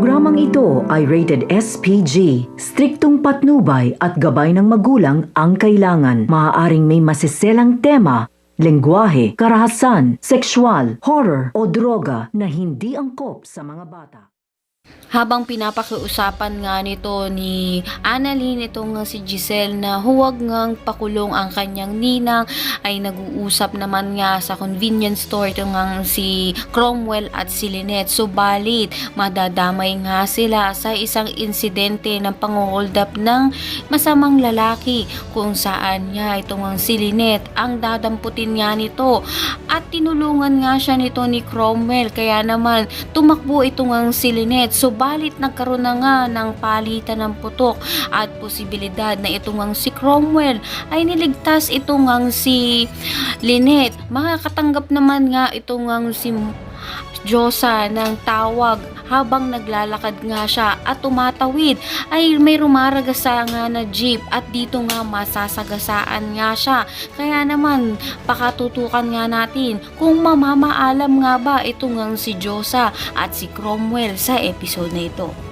programang ito ay rated SPG. Striktong patnubay at gabay ng magulang ang kailangan. Maaaring may masiselang tema, lengguwahe, karahasan, sexual, horror o droga na hindi angkop sa mga bata. Habang pinapakiusapan nga nito ni Annalyn itong si Giselle na huwag ngang pakulong ang kanyang ninang, ay nag-uusap naman nga sa convenience store itong si Cromwell at si Lynette. Subalit madadamay nga sila sa isang insidente ng pang-hold up ng masamang lalaki kung saan nga itong si Lynette ang dadamputin nga nito at tinulungan nga siya nito ni Cromwell, kaya naman tumakbo itong si Lynette. Subalit nagkaroon na nga ng palitan ng putok at posibilidad na itong si Cromwell ay niligtas itong si Lynette. Makakatanggap naman nga itong si Josa ng tawag habang naglalakad nga siya at tumatawid ay may rumaragasa nga na jeep at dito nga masasagasaan nga siya. Kaya naman pakatutukan nga natin kung mamamaalam nga ba itong si Josa at si Cromwell sa episode na ito.